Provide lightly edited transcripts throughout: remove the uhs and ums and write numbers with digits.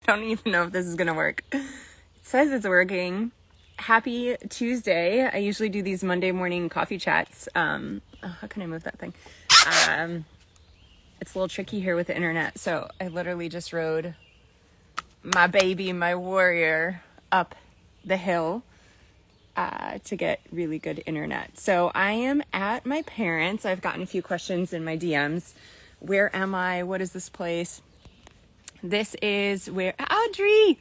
I don't even know if this is gonna work. It says it's working. Happy Tuesday. I usually do these Monday morning coffee chats. How can I move that thing? It's a little tricky here with the internet. So I literally just rode my baby, my warrior, up the hill to get really good internet. So I am at my parents'. I've gotten a few questions in my DMs. Where am I? What is this place? This is where Audrey.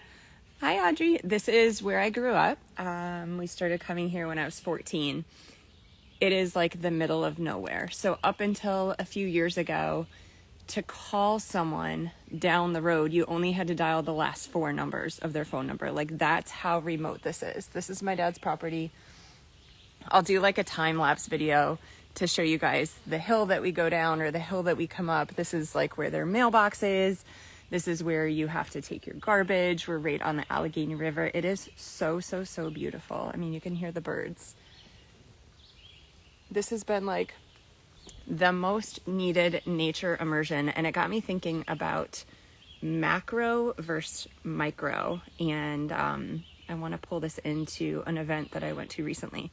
Hi, Audrey. This is where I grew up. We started coming here when I was 14. It is like the middle of nowhere. So up until a few years ago, to call someone down the road, you only had to dial the last 4 numbers of their phone number. Like, that's how remote this is. This is my dad's property. I'll do like a time-lapse video to show you guys the hill that we go down or the hill that we come up. This is like where their mailbox is. This is where you have to take your garbage. We're right on the Allegheny River. It is so, so, so beautiful. I mean, you can hear the birds. This has been like the most needed nature immersion, and it got me thinking about macro versus micro. And I want to pull this into an event that I went to recently.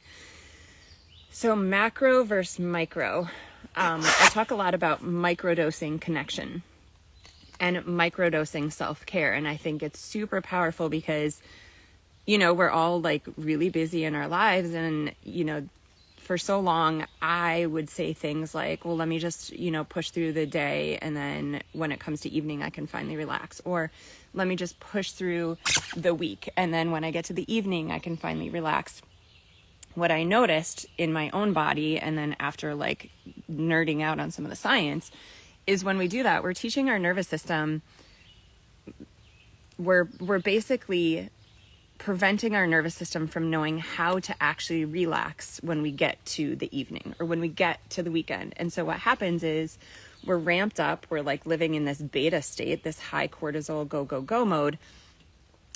So macro versus micro. I talk a lot about microdosing connection and microdosing self-care. And I think it's super powerful because, you know, we're all like really busy in our lives. And, you know, for so long, I would say things like, well, let me just, you know, push through the day. And then when it comes to evening, I can finally relax. Or let me just push through the week. And then when I get to the evening, I can finally relax. What I noticed in my own body, and then after like nerding out on some of the science, is when we do that, we're teaching our nervous system, we're basically preventing our nervous system from knowing how to actually relax when we get to the evening or when we get to the weekend. And so what happens is we're ramped up, we're like living in this beta state, this high cortisol go mode.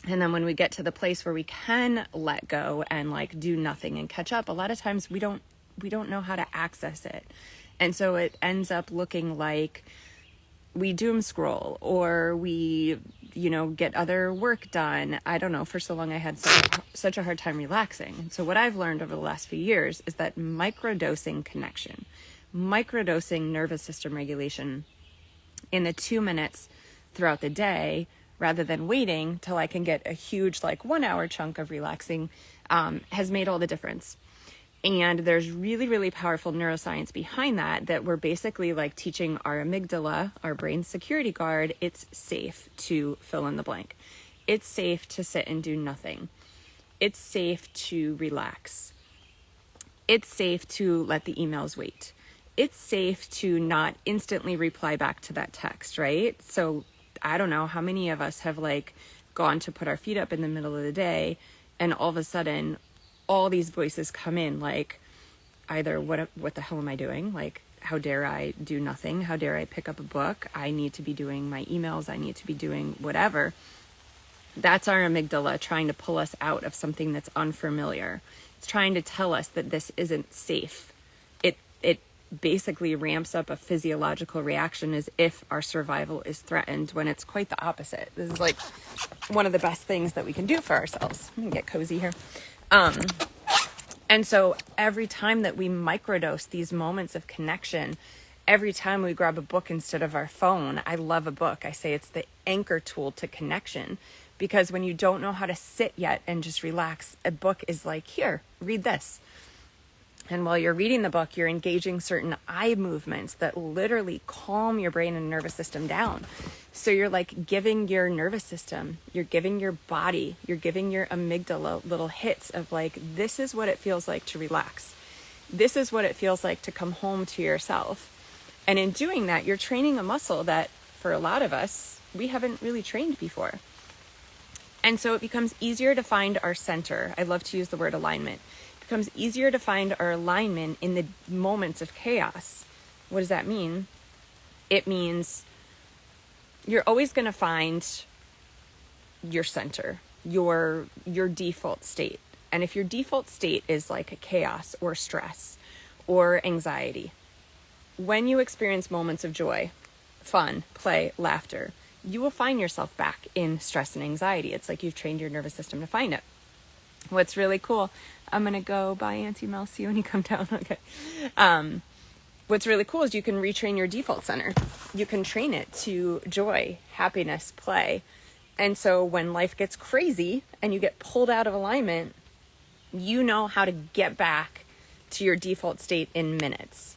And then when we get to the place where we can let go and like do nothing and catch up, a lot of times we don't know how to access it. And so it ends up looking like we doom scroll or we, you know, get other work done. I don't know. For so long, I had such a hard time relaxing. And so what I've learned over the last few years is that microdosing connection, microdosing nervous system regulation in the 2 minutes throughout the day, rather than waiting till I can get a huge like 1 hour chunk of relaxing, has made all the difference. And there's really, really powerful neuroscience behind that we're basically like teaching our amygdala, our brain's security guard, it's safe to fill in the blank. It's safe to sit and do nothing. It's safe to relax. It's safe to let the emails wait. It's safe to not instantly reply back to that text, right? So I don't know how many of us have like gone to put our feet up in the middle of the day and all of a sudden all these voices come in, like either what the hell am I doing? Like, how dare I do nothing? How dare I pick up a book? I need to be doing my emails. I need to be doing whatever. That's our amygdala trying to pull us out of something that's unfamiliar. It's trying to tell us that this isn't safe. It basically ramps up a physiological reaction as if our survival is threatened, when it's quite the opposite. This is like one of the best things that we can do for ourselves. Let me get cozy here. And so every time that we microdose these moments of connection, every time we grab a book instead of our phone, I love a book. I say it's the anchor tool to connection, because when you don't know how to sit yet and just relax, a book is like, here, read this. And while you're reading the book, you're engaging certain eye movements that literally calm your brain and nervous system down. So you're like giving your nervous system, you're giving your body, you're giving your amygdala little hits of like, this is what it feels like to relax. This is what it feels like to come home to yourself. And in doing that, you're training a muscle that for a lot of us, we haven't really trained before. And so it becomes easier to find our center. I love to use the word alignment. It becomes easier to find our alignment in the moments of chaos. What does that mean? It means you're always going to find your center, your default state. And if your default state is like chaos or stress or anxiety, when you experience moments of joy, fun, play, laughter, you will find yourself back in stress and anxiety. It's like you've trained your nervous system to find it. What's really cool, I'm going to go by Auntie Mel, see you when you come down. Okay. What's really cool is you can retrain your default center. You can train it to joy, happiness, play. And so when life gets crazy and you get pulled out of alignment, you know how to get back to your default state in minutes.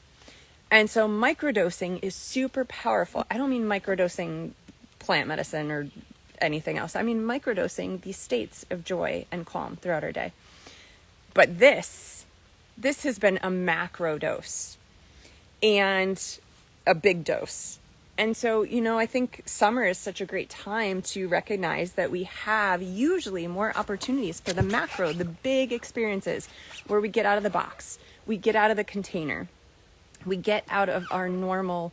And so microdosing is super powerful. I don't mean microdosing plant medicine or anything else. I mean microdosing these states of joy and calm throughout our day. But this has been a macro dose and a big dose. And so, I think summer is such a great time to recognize that we have usually more opportunities for the macro, the big experiences where we get out of the box, we get out of the container, we get out of our normal,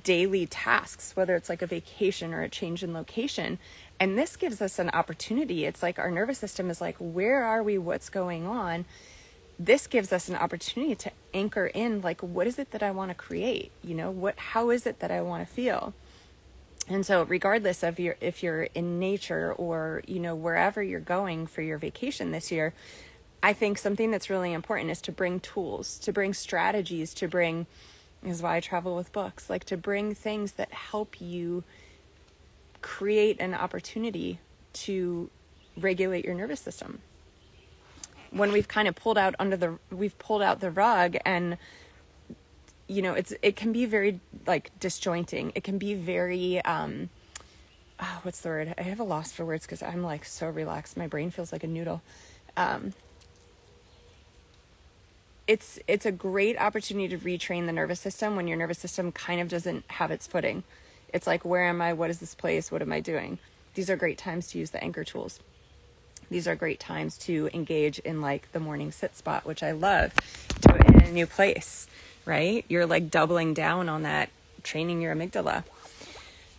daily tasks, whether it's like a vacation or a change in location. And this gives us an opportunity. It's like our nervous system is like, where are we? What's going on? This gives us an opportunity to anchor in, like, what is it that I want to create? How is it that I want to feel? And so regardless of if you're in nature or, wherever you're going for your vacation this year, I think something that's really important is to bring tools, to bring strategies, this is why I travel with books, like to bring things that help you create an opportunity to regulate your nervous system. When we've kind of pulled out the rug, and it can be very like disjointing. It can be very what's the word? I have a loss for words because I'm like so relaxed. My brain feels like a noodle. It's a great opportunity to retrain the nervous system when your nervous system kind of doesn't have its footing. It's like, where am I? What is this place? What am I doing? These are great times to use the anchor tools. These are great times to engage in like the morning sit spot, which I love. Do it in a new place, right? You're like doubling down on that, training your amygdala.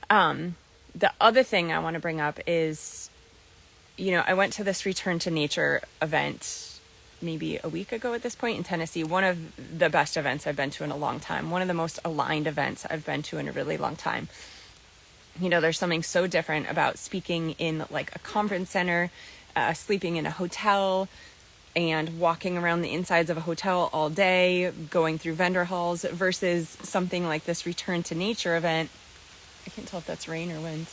The other thing I want to bring up is, I went to this return to nature event maybe a week ago at this point in Tennessee. One of the best events I've been to in a long time. One of the most aligned events I've been to in a really long time. There's something so different about speaking in like a conference center, sleeping in a hotel, and walking around the insides of a hotel all day, going through vendor halls, versus something like this return to nature event. I can't tell if that's rain or wind.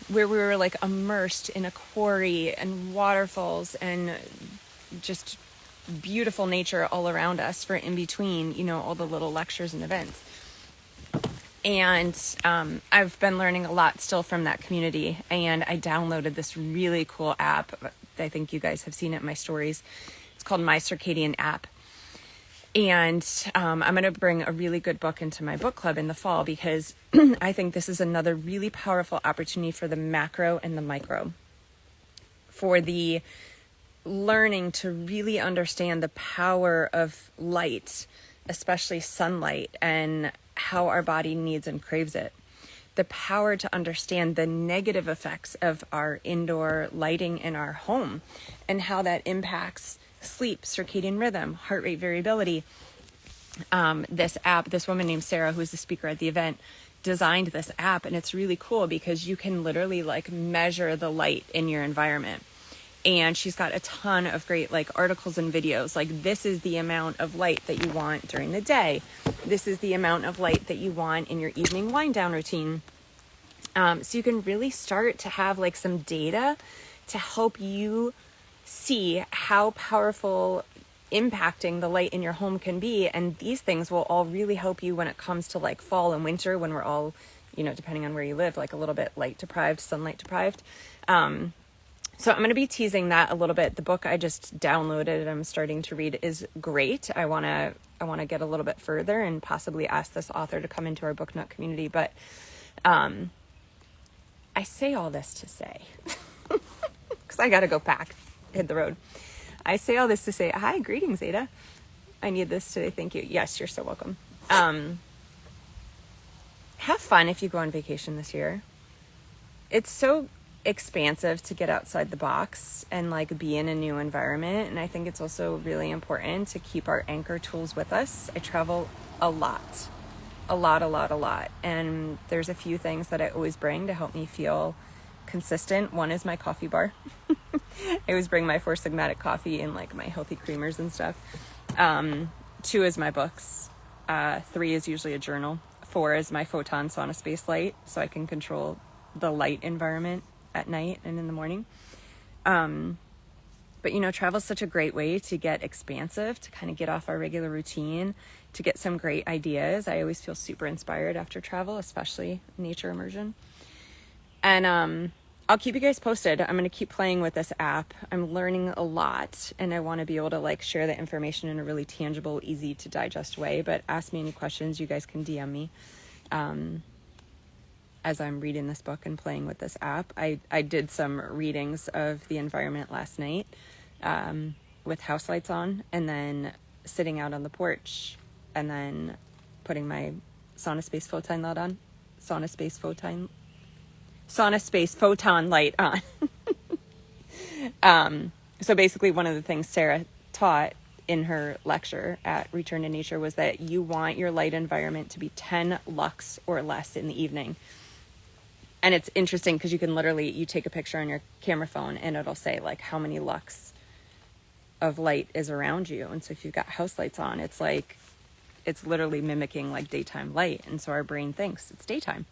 Where we were like immersed in a quarry and waterfalls and just beautiful nature all around us for in between, all the little lectures and events. And I've been learning a lot still from that community, and I downloaded this really cool app. I think you guys have seen it in my stories. It's called My Circadian App. And I'm going to bring a really good book into my book club in the fall, because I think this is another really powerful opportunity for the macro and the micro, for the learning to really understand the power of light, especially sunlight, and how our body needs and craves it. The power to understand the negative effects of our indoor lighting in our home and how that impacts sleep, circadian rhythm, heart rate variability. This app, this woman named Sarah, who's the speaker at the event, designed this app, and it's really cool because you can literally like measure the light in your environment. And she's got a ton of great like articles and videos. Like, this is the amount of light that you want during the day. This is the amount of light that you want in your evening wind down routine. So you can really start to have like some data to help you see how powerful impacting the light in your home can be. And these things will all really help you when it comes to like fall and winter, when we're all, depending on where you live, like a little bit light deprived, sunlight deprived. So I'm going to be teasing that a little bit. The book I just downloaded and I'm starting to read is great. I want to get a little bit further and possibly ask this author to come into our Book Nut community. But I say all this to say, because I got to go pack, hit the road. I say all this to say, hi, greetings, Ada. I need this today. Thank you. Yes, you're so welcome. Have fun if you go on vacation this year. It's so expansive to get outside the box and like be in a new environment. And I think it's also really important to keep our anchor tools with us. I travel a lot. a lot. And there's a few things that I always bring to help me feel consistent. One is my coffee bar. I always bring my Four Sigmatic coffee and like my healthy creamers and stuff. 2 is my books. 3 is usually a journal. 4 is my Photon Sauna Space light, so I can control the light environment at night and in the morning. But you know, travel is such a great way to get expansive, to kind of get off our regular routine, to get some great ideas. I always feel super inspired after travel, especially nature immersion. And I'll keep you guys posted. I'm going to keep playing with this app. I'm learning a lot, and I want to be able to like share the information in a really tangible, easy to digest way. But ask me any questions. You guys can DM me as I'm reading this book and playing with this app. I did some readings of the environment last night with house lights on, and then sitting out on the porch, and then putting my Sauna Space Photon light on. Sauna Space Photon light on. So basically one of the things Sarah taught in her lecture at Return to Nature was that you want your light environment to be 10 lux or less in the evening. And it's interesting because you can literally, you take a picture on your camera phone and it'll say like how many lux of light is around you. And so if you've got house lights on, it's like, it's literally mimicking like daytime light. And so our brain thinks it's daytime.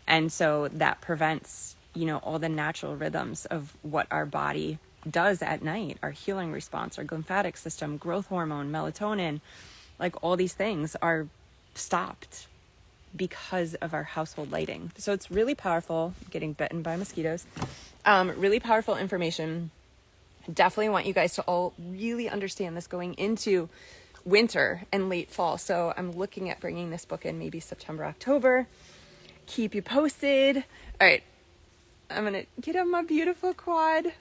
And so that prevents, you know, all the natural rhythms of what our body does at night, our healing response, our lymphatic system, growth hormone, melatonin, like all these things are stopped because of our household lighting. So it's really powerful. Getting bitten by mosquitoes. Really powerful information. Definitely want you guys to all really understand this going into winter and late fall. So I'm looking at bringing this book in maybe September, October. Keep you posted. All right, I'm gonna get on my beautiful quad,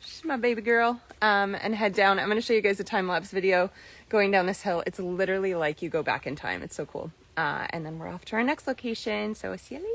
she's my baby girl, and head down. I'm gonna show you guys a time-lapse video going down this hill. It's literally like you go back in time. It's so cool. And then we're off to our next location, so see you later.